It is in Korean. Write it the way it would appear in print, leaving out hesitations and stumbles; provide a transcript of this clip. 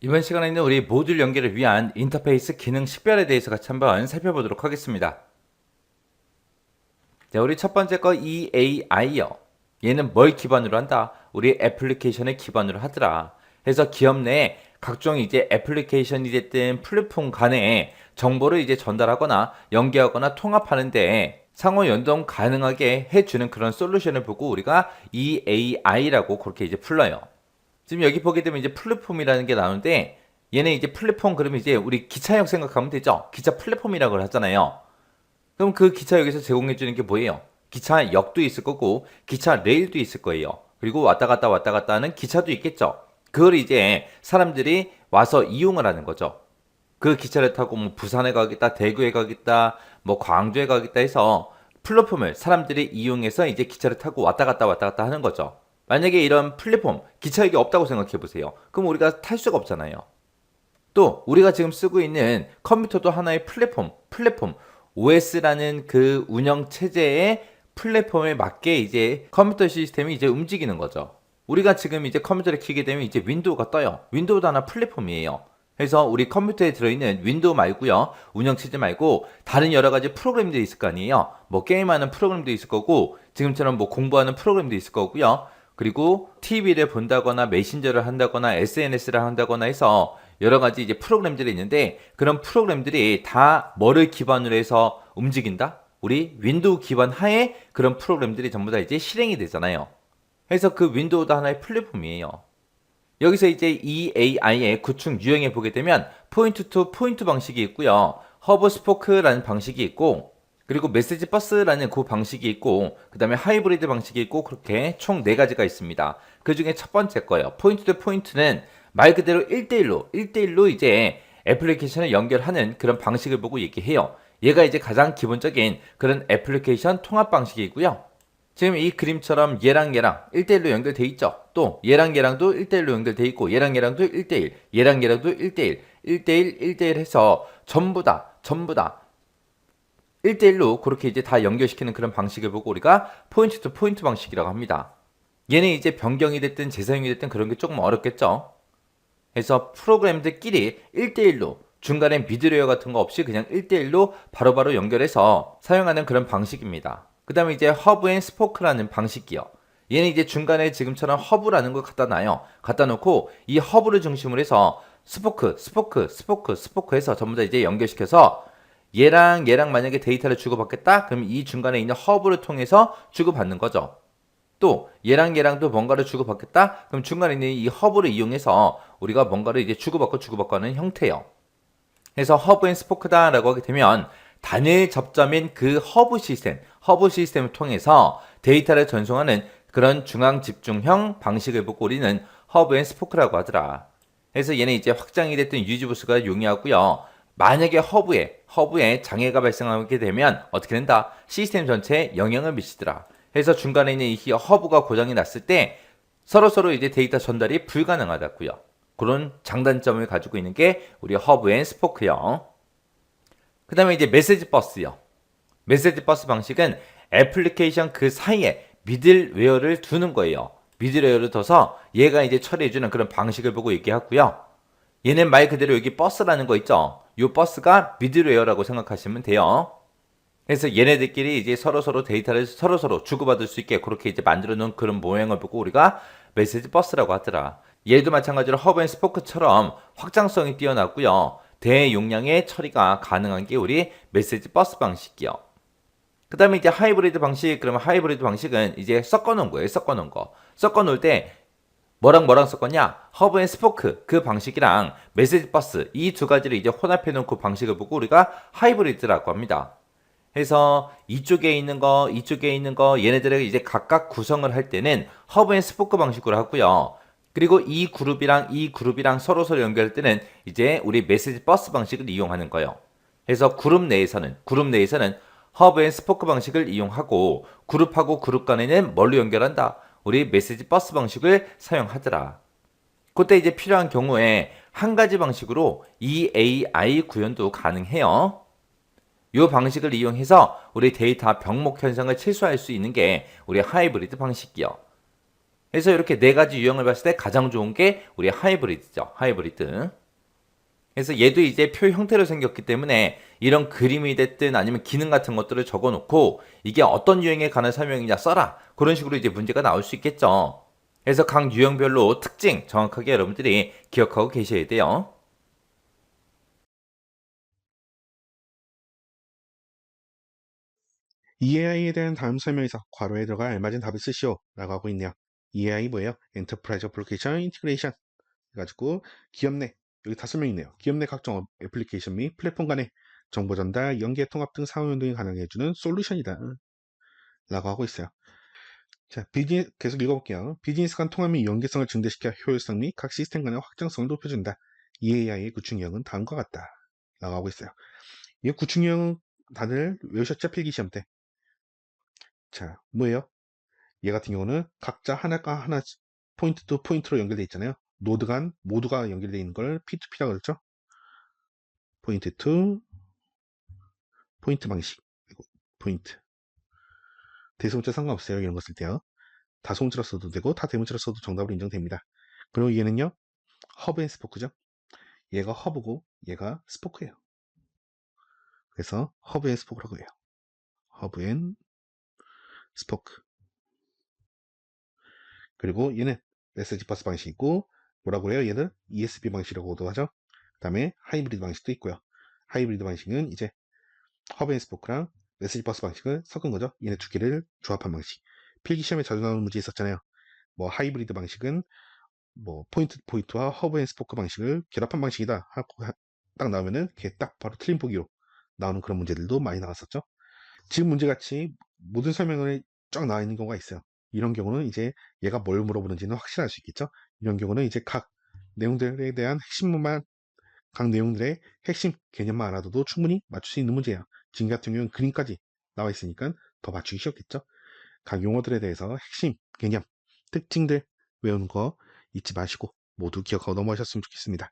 이번 시간에는 우리 모듈 연결을 위한 인터페이스 기능 식별에 대해서 같이 한번 살펴보도록 하겠습니다. 자, 우리 첫 번째 거 EAI요. 얘는 뭘 기반으로 한다? 우리 애플리케이션을 기반으로 하더라. 그래서 기업 내에 각종 이제 애플리케이션이 됐든 플랫폼 간에 정보를 이제 전달하거나 연계하거나 통합하는데 상호 연동 가능하게 해주는 그런 솔루션을 보고 우리가 EAI라고 그렇게 이제 불러요. 지금 여기 보게 되면 이제 플랫폼이라는 게 나오는데 얘는 이제 플랫폼 그러면 이제 우리 기차역 생각하면 되죠. 기차 플랫폼이라고 하잖아요. 그럼 그 기차역에서 제공해 주는 게 뭐예요? 기차역도 있을 거고 기차 레일도 있을 거예요. 그리고 왔다 갔다 하는 기차도 있겠죠. 그걸 이제 사람들이 와서 이용을 하는 거죠. 그 기차를 타고 뭐 부산에 가겠다, 대구에 가겠다, 뭐 광주에 가겠다 해서 플랫폼을 사람들이 이용해서 이제 기차를 타고 왔다 갔다 하는 거죠. 만약에 이런 플랫폼, 기차역이 없다고 생각해 보세요. 그럼 우리가 탈 수가 없잖아요. 또 우리가 지금 쓰고 있는 컴퓨터도 하나의 플랫폼 OS라는 그 운영 체제의 플랫폼에 맞게 이제 컴퓨터 시스템이 이제 움직이는 거죠. 우리가 지금 이제 컴퓨터를 켜게 되면 이제 윈도우가 떠요. 윈도우도 하나 플랫폼이에요. 그래서 우리 컴퓨터에 들어있는 윈도우 말고요, 운영체제 말고 다른 여러 가지 프로그램들이 있을 거 아니에요. 뭐 게임하는 프로그램도 있을 거고 지금처럼 뭐 공부하는 프로그램도 있을 거고요. 그리고 TV를 본다거나 메신저를 한다거나 SNS를 한다거나 해서 여러 가지 이제 프로그램들이 있는데 그런 프로그램들이 다 뭐를 기반으로 해서 움직인다? 우리 윈도우 기반 하에 그런 프로그램들이 전부 다 이제 실행이 되잖아요. 그래서 그 윈도우도 하나의 플랫폼이에요. 여기서 이제 EAI의 구축 유형에 보게 되면 포인트 투 포인트 방식이 있고요. 허브 스포크라는 방식이 있고 그리고 메시지 버스라는 그 방식이 있고 그 다음에 하이브리드 방식이 있고 그렇게 총 4가지가 있습니다. 그 중에 첫 번째 거예요. 포인트 투 포인트는 말 그대로 1대1로 이제 애플리케이션을 연결하는 그런 방식을 보고 얘기해요. 얘가 이제 가장 기본적인 그런 애플리케이션 통합 방식이고요. 지금 이 그림처럼 얘랑 1대1로 연결돼 있죠. 또 얘랑도 1대1로 연결돼 있고 얘랑도 1대1, 얘랑도 1대1, 1대1 해서 전부 다 1대1로 그렇게 이제 다 연결시키는 그런 방식을 보고 우리가 포인트 투 포인트 방식이라고 합니다. 얘는 이제 변경이 됐든 재사용이 됐든 그런 게 조금 어렵겠죠. 그래서 프로그램들끼리 1대1로 중간에 미드레이어 같은 거 없이 그냥 1대1로 바로바로 연결해서 사용하는 그런 방식입니다. 그 다음에 이제 허브 앤 스포크라는 방식이요. 얘는 이제 중간에 지금처럼 허브라는 걸 갖다 놔요. 갖다 놓고 이 허브를 중심으로 해서 스포크 해서 전부 다 이제 연결시켜서 얘랑 만약에 데이터를 주고받겠다? 그럼 이 중간에 있는 허브를 통해서 주고받는 거죠. 또 얘랑도 뭔가를 주고받겠다? 그럼 중간에 있는 이 허브를 이용해서 우리가 뭔가를 이제 주고받고 하는 형태예요. 그래서 허브 앤 스포크다라고 하게 되면 단일 접점인 그 허브 시스템을 통해서 데이터를 전송하는 그런 중앙 집중형 방식을 보고 우리는 허브 앤 스포크라고 하더라. 그래서 얘는 이제 확장이 됐든 유지보수가 용이하고요. 만약에 허브에 장애가 발생하게 되면 어떻게 된다? 시스템 전체에 영향을 미치더라. 그래서 중간에 있는 이 허브가 고장이 났을 때 서로 이제 데이터 전달이 불가능하다고요. 그런 장단점을 가지고 있는 게 우리 허브 앤 스포크요. 그 다음에 이제 메시지 버스요. 메시지 버스 방식은 애플리케이션 그 사이에 미들웨어를 두는 거예요. 미들웨어를 둬서 얘가 이제 처리해주는 그런 방식을 보고 얘기하고요. 얘는 말 그대로 여기 버스라는 거 있죠. 이 버스가 미들웨어라고 생각하시면 돼요. 그래서 얘네들끼리 이제 서로 데이터를 서로 주고받을 수 있게 그렇게 이제 만들어 놓은 그런 모양을 보고 우리가 메시지 버스라고 하더라. 얘도 마찬가지로 허브 앤 스포크처럼 확장성이 뛰어나고요. 대용량의 처리가 가능한 게 우리 메시지 버스 방식이요. 그 다음에 이제 하이브리드 방식, 그러면 하이브리드 방식은 이제 섞어놓은 거예요. 섞어놓을 때 뭐랑 섞었냐? 허브 앤 스포크 그 방식이랑 메시지 버스 이 두 가지를 이제 혼합해 놓고 방식을 보고 우리가 하이브리드라고 합니다. 그래서 이쪽에 있는 거 얘네들을 이제 각각 구성을 할 때는 허브 앤 스포크 방식으로 하고요. 그리고 이 그룹이랑 서로 연결할 때는 이제 우리 메시지 버스 방식을 이용하는 거예요. 그래서 그룹 내에서는 허브 앤 스포크 방식을 이용하고 그룹하고 그룹 간에는 뭘로 연결한다? 우리 메시지 버스 방식을 사용하더라. 그때 이제 필요한 경우에 한 가지 방식으로 EAI 구현도 가능해요. 이 방식을 이용해서 우리 데이터 병목 현상을 최소화할 수 있는 게 우리 하이브리드 방식이요. 그래서 이렇게 네 가지 유형을 봤을 때 가장 좋은 게 우리 하이브리드죠. 하이브리드. 그래서 얘도 이제 표 형태로 생겼기 때문에 이런 그림이 됐든 아니면 기능 같은 것들을 적어 놓고 이게 어떤 유형에 관한 설명이냐 써라. 그런 식으로 이제 문제가 나올 수 있겠죠. 그래서 각 유형별로 특징 정확하게 여러분들이 기억하고 계셔야 돼요. EAI에 대한 다음 설명에서 괄호에 들어가 알맞은 답을 쓰시오 라고 하고 있네요. EAI 뭐예요? Enterprise Application Integration 해가지고 기업 내, 여기 다 설명있네요. 기업 내 각종 애플리케이션 및 플랫폼 간의 정보 전달, 연계 통합 등 상호 연동이 가능해 해주는 솔루션이다 라고 하고 있어요. 자, 계속 읽어볼게요. 비즈니스 간 통합 및 연계성을 증대시켜 효율성 및 각 시스템 간의 확장성을 높여준다. EAI의 구축 유형은 다음과 같다 라고 하고 있어요. 이 구축 유형은 다들 외우셨죠? 필기시험 때. 자, 뭐예요? 얘 같은 경우는 각자 하나가 하나 포인트 투 포인트로 연결되어 있잖아요. 노드 간 모두가 연결되어 있는 걸 P2P라고 그랬죠. 포인트 투 포인트 방식. 그리고 포인트. 대소문자 상관없어요. 이런 거 쓸 때요. 다소문자로 써도 되고 다대문자로 써도 정답으로 인정됩니다. 그리고 얘는요. 허브 앤 스포크죠. 얘가 허브고 얘가 스포크예요. 그래서 허브 앤 스포크라고 해요. 허브 앤 스포크. 그리고 얘는 메시지 버스 방식이고 뭐라고 해요? 얘는 ESB 방식이라고도 하죠. 그 다음에 하이브리드 방식도 있고요. 하이브리드 방식은 이제 허브 앤 스포크랑 메시지 버스 방식을 섞은 거죠. 얘네 두 개를 조합한 방식. 필기시험에 자주 나오는 문제 있었잖아요. 뭐 하이브리드 방식은 뭐 포인트 포인트와 허브 앤 스포크 방식을 결합한 방식이다 하고 딱 나오면은 그게 딱 바로 틀린 보기로 나오는 그런 문제들도 많이 나왔었죠. 지금 문제같이 모든 설명을 쫙 나와 있는 경우가 있어요. 이런 경우는 이제 얘가 뭘 물어보는지는 확실할 수 있겠죠. 이런 경우는 이제 각 내용들에 대한 핵심만 각 내용들의 핵심 개념만 알아둬도 충분히 맞출 수 있는 문제예요. 지금 같은 경우는 그림까지 나와 있으니까 더 맞추기 쉬웠겠죠. 각 용어들에 대해서 핵심 개념 특징들 외우는 거 잊지 마시고 모두 기억하고 넘어가셨으면 좋겠습니다.